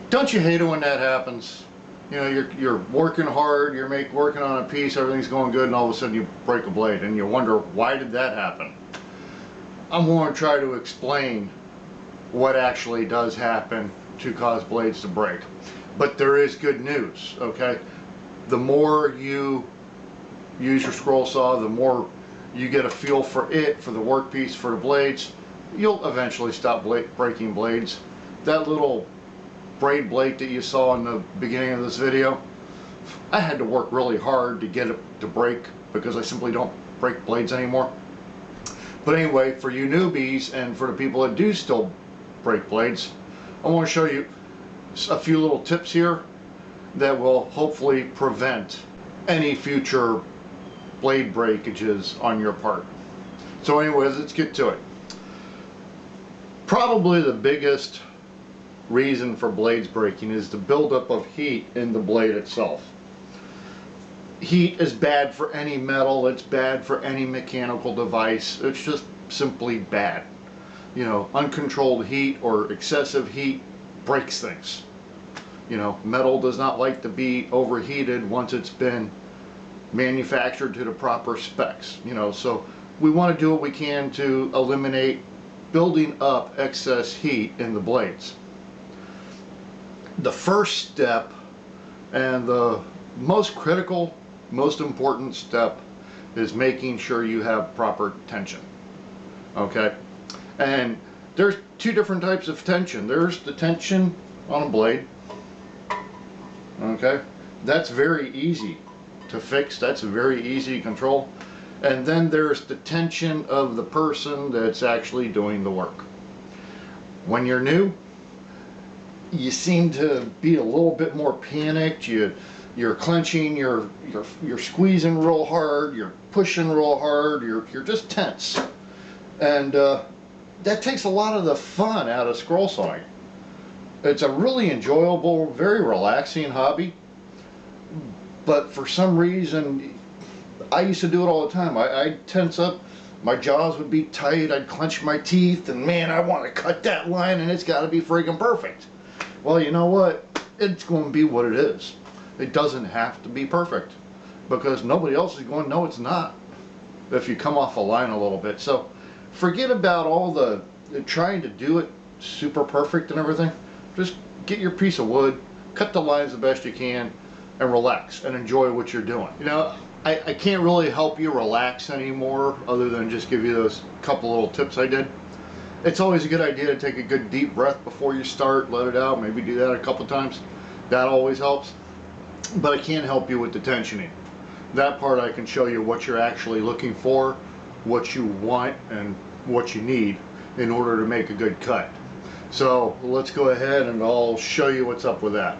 Don't you hate it when that happens? You know, you're working hard, you're working on a piece, everything's going good, and all of a sudden you break a blade, and you wonder, why did that happen? I'm going to try to explain what actually does happen to cause blades to break. But there is good news, okay? The more you use your scroll saw, the more you get a feel for it, for the workpiece, for the blades, you'll eventually stop breaking blades. That little braid blade that you saw in the beginning of this video, I had to work really hard to get it to break because I simply don't break blades anymore. But anyway, for you newbies and for the people that do still break blades, I want to show you a few little tips here that will hopefully prevent any future blade breakages on your part. So anyways, let's get to it. Probably the biggest reason for blades breaking is the buildup of heat in the blade itself. Heat is bad for any metal, it's bad for any mechanical device, it's just simply bad. You know, uncontrolled heat or excessive heat breaks things. You know, metal does not like to be overheated once it's been manufactured to the proper specs. You know, so we want to do what we can to eliminate building up excess heat in the blades. The first step and the most critical, most important step is making sure you have proper tension. Okay? And there's two different types of tension. There's the tension on a blade. Okay? That's very easy to fix. That's very easy to control. And then there's the tension of the person that's actually doing the work. When you're new, you seem to be a little bit more panicked. You're clenching, you're squeezing real hard, you're pushing real hard, you're just tense. And that takes a lot of the fun out of scroll sawing. It's a really enjoyable, very relaxing hobby. But for some reason, I used to do it all the time. I'd tense up, my jaws would be tight, I'd clench my teeth, and man, I want to cut that line and it's got to be friggin' perfect. Well, you know what? It's going to be what it is. It doesn't have to be perfect because nobody else is going to know it's not if you come off a line a little bit. So forget about all the trying to do it super perfect and everything. Just get your piece of wood, cut the lines the best you can, and relax and enjoy what you're doing. You know, I can't really help you relax anymore other than just give you those couple little tips I did. It's always a good idea to take a good deep breath before you start, let it out, maybe do that a couple times. That always helps. But I can't help you with the tensioning. That part I can show you what you're actually looking for, what you want, and what you need in order to make a good cut. So let's go ahead and I'll show you what's up with that.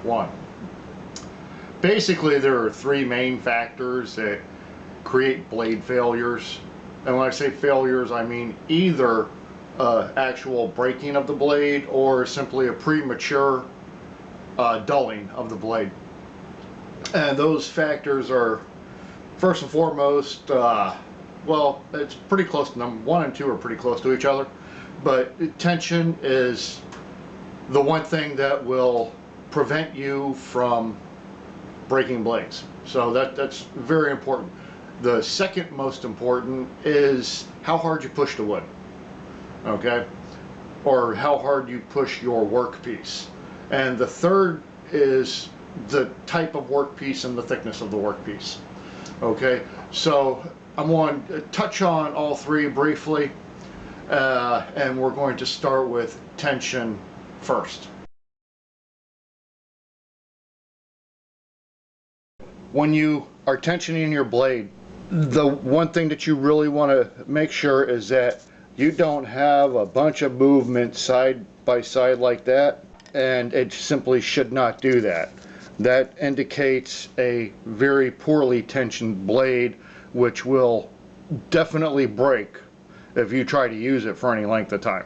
One. Basically, there are three main factors that create blade failures. And when I say failures, I mean either actual breaking of the blade or simply a premature dulling of the blade. And those factors are, first and foremost, well, it's pretty close to them. 1 and 2 are pretty close to each other. But tension is the one thing that will prevent you from breaking blades. So that's very important. The second most important is how hard you push the wood, okay? Or how hard you push your workpiece. And the third is the type of workpiece and the thickness of the workpiece, okay? So I'm going to touch on all three briefly, and we're going to start with tension first. When you are tensioning your blade, the one thing that you really want to make sure is that you don't have a bunch of movement side by side like that, and it simply should not do that. That indicates a very poorly tensioned blade, which will definitely break if you try to use it for any length of time,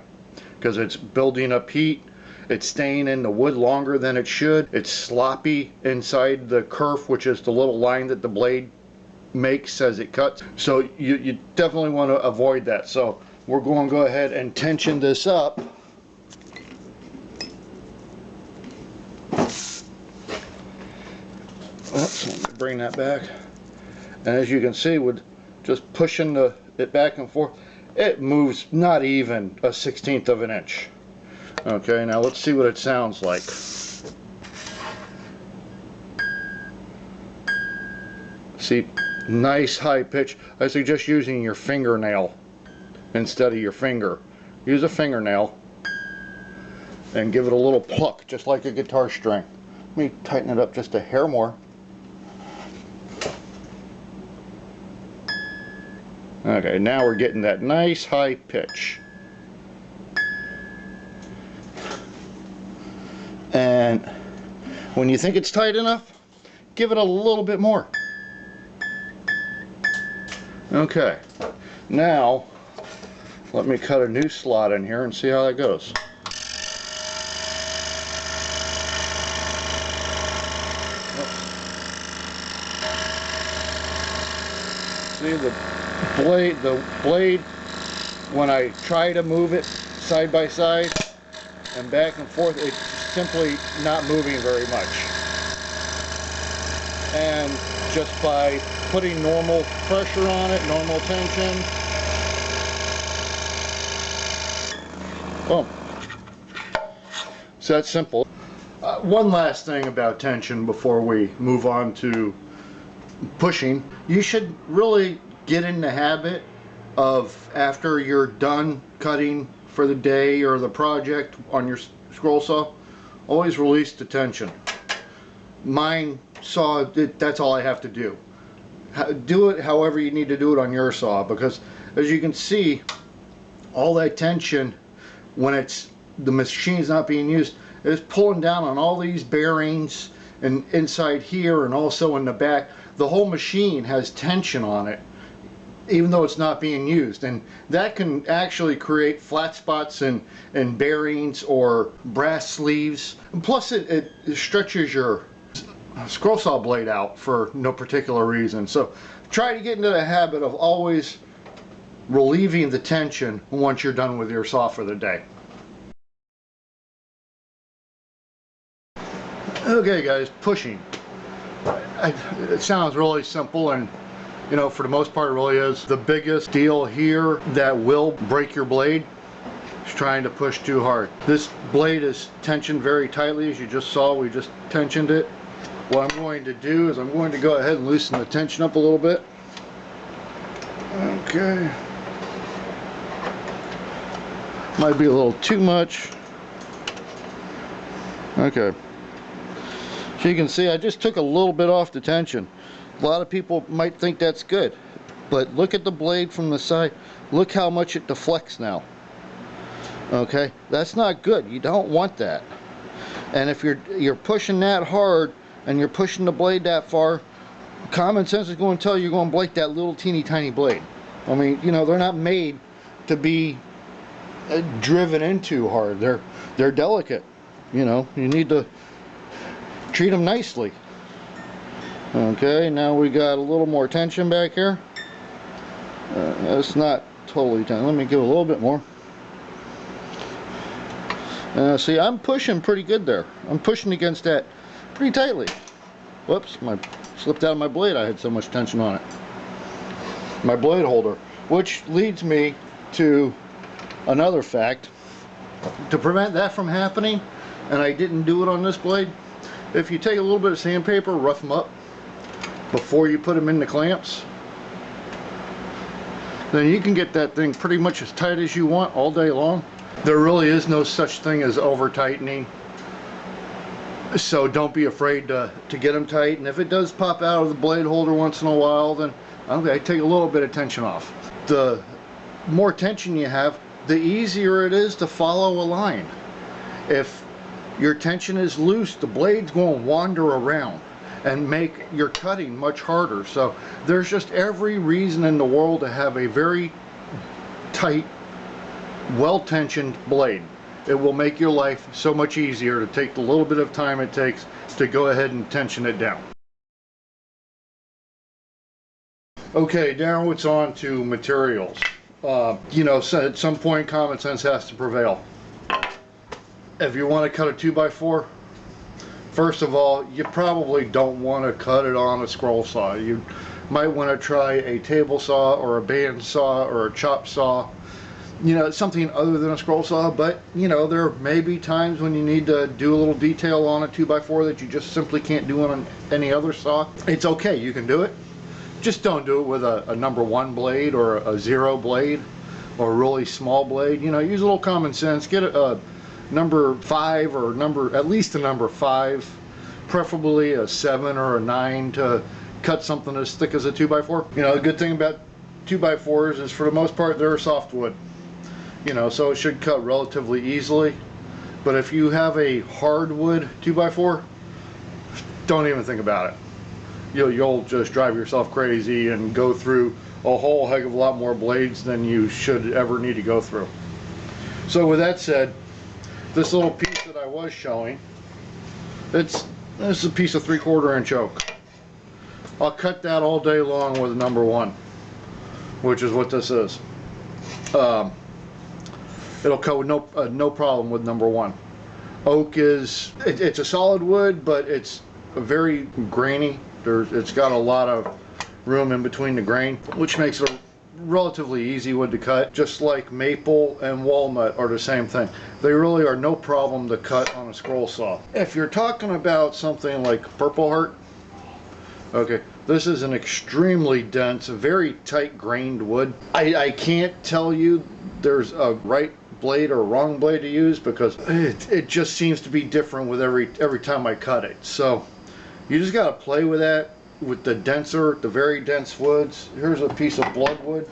because it's building up heat, it's staying in the wood longer than it should, it's sloppy inside the kerf, which is the little line that the blade makes as it cuts. So you definitely want to avoid that. So we're going to go ahead and tension this up Oops, let me bring that back. And as you can see, with just pushing it back and forth, it moves not even a 1/16 of an inch. Okay, now let's see what it sounds like. See, nice high pitch. I suggest using your fingernail instead of your finger. Use a fingernail and give it a little pluck, just like a guitar string. Let me tighten it up just a hair more. Okay, now we're getting that nice high pitch. And when you think it's tight enough, give it a little bit more. Okay, now let me cut a new slot in here and see how that goes. See the blade, when I try to move it side by side and back and forth, it's simply not moving very much. And just by putting normal pressure on it, normal tension, boom. So that's simple. One last thing about tension before we move on to pushing. You should really get in the habit of, after you're done cutting for the day or the project on your scroll saw, always release the tension. Mine saw, that's all I have to do. Do it however you need to do it on your saw, because as you can see, all that tension, when the machine's not being used, is pulling down on all these bearings and inside here and also in the back. The whole machine has tension on it, even though it's not being used, and that can actually create flat spots in bearings or brass sleeves. And plus it stretches your scroll saw blade out for no particular reason. So try to get into the habit of always relieving the tension once you're done with your saw for the day. Okay guys, pushing. It sounds really simple, and you know, for the most part it really is. The biggest deal here that will break your blade is trying to push too hard. This blade is tensioned very tightly, as you just saw. We just tensioned it. What I'm going to do is I'm going to go ahead and loosen the tension up a little bit. Okay. Might be a little too much. Okay. So you can see I just took a little bit off the tension. A lot of people might think that's good, but look at the blade from the side. Look how much it deflects now. Okay, that's not good. You don't want that. And if you're pushing that hard and you're pushing the blade that far, common sense is going to tell you you're going to break that little teeny tiny blade. I mean, you know, they're not made to be driven into hard. They're delicate. You know, you need to treat them nicely. Okay, now we got a little more tension back here. It's not totally tense. Let me give a little bit more. See, I'm pushing pretty good there. I'm pushing against that pretty tightly. Whoops, slipped out of my blade. I had so much tension on it. My blade holder, which leads me to another fact. To prevent that from happening, and I didn't do it on this blade, if you take a little bit of sandpaper, rough them up before you put them in the clamps, then you can get that thing pretty much as tight as you want all day long. There really is no such thing as over tightening, so don't be afraid to get them tight. And if it does pop out of the blade holder once in a while, then okay, take a little bit of tension off. The more tension you have, the easier it is to follow a line. If your tension is loose, the blade's going to wander around and make your cutting much harder. So there's just every reason in the world to have a very tight, well-tensioned blade. It will make your life so much easier to take the little bit of time it takes to go ahead and tension it down. Okay, now it's on to materials. You know, so at some point common sense has to prevail. If you want to cut a 2x4, First of all, you probably don't want to cut it on a scroll saw. You might want to try a table saw or a band saw or a chop saw. You know, something other than a scroll saw, but you know, there may be times when you need to do a little detail on a 2x4 that you just simply can't do on any other saw. It's okay, you can do it. Just don't do it with a number 1 blade or a 0 blade or a really small blade. You know, use a little common sense. Get a number 5 or at least a number 5, preferably a 7 or a 9 to cut something as thick as a 2x4. You know, the good thing about 2x4s is for the most part they're softwood. You know, so it should cut relatively easily. But if you have a hardwood 2x4, don't even think about it. You'll just drive yourself crazy and go through a whole heck of a lot more blades than you should ever need to go through. So with that said, this little piece that I was showing, this is a piece of 3/4 inch oak. I'll cut that all day long with number 1, which is what this is. It'll cut with no problem with number 1. Oak is, it's a solid wood, but it's very grainy. It's got a lot of room in between the grain, which makes it a relatively easy wood to cut. Just like maple and walnut are the same thing. They really are no problem to cut on a scroll saw. If you're talking about something like Purple Heart, okay, this is an extremely dense, very tight grained wood. I can't tell you there's a right blade or wrong blade to use because it just seems to be different with every time I cut it. So you just got to play with that, with the very dense woods. Here's a piece of bloodwood.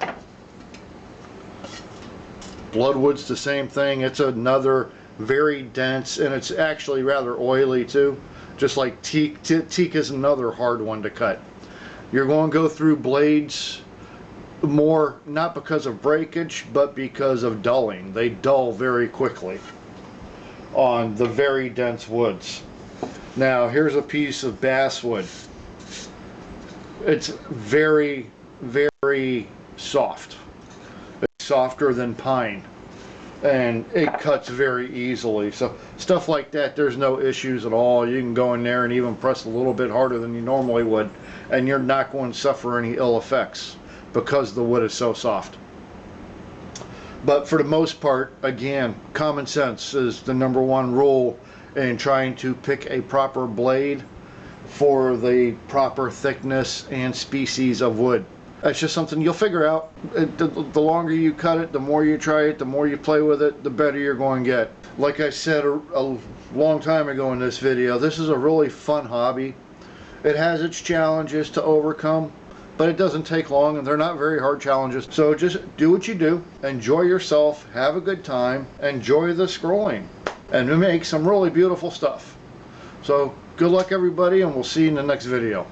Bloodwood's the same thing. It's another very dense, and it's actually rather oily too. Just like teak. Teak is another hard one to cut. You're going to go through blades more, not because of breakage, but because of dulling. They dull very quickly on the very dense woods. Now here's a piece of basswood. It's very, very soft. It's softer than pine, and it cuts very easily. So stuff like that, there's no issues at all. You can go in there and even press a little bit harder than you normally would, and you're not going to suffer any ill effects because the wood is so soft. But for the most part, again, common sense is the number 1 rule in trying to pick a proper blade for the proper thickness and species of wood. That's just something you'll figure out. The longer you cut it, the more you try it, the more you play with it, the better you're going to get. Like I said a long time ago in this video, this is a really fun hobby. It has its challenges to overcome, but it doesn't take long, and they're not very hard challenges. So just do what you do, enjoy yourself, have a good time, enjoy the scrolling, and make some really beautiful stuff. So good luck everybody, and we'll see you in the next video.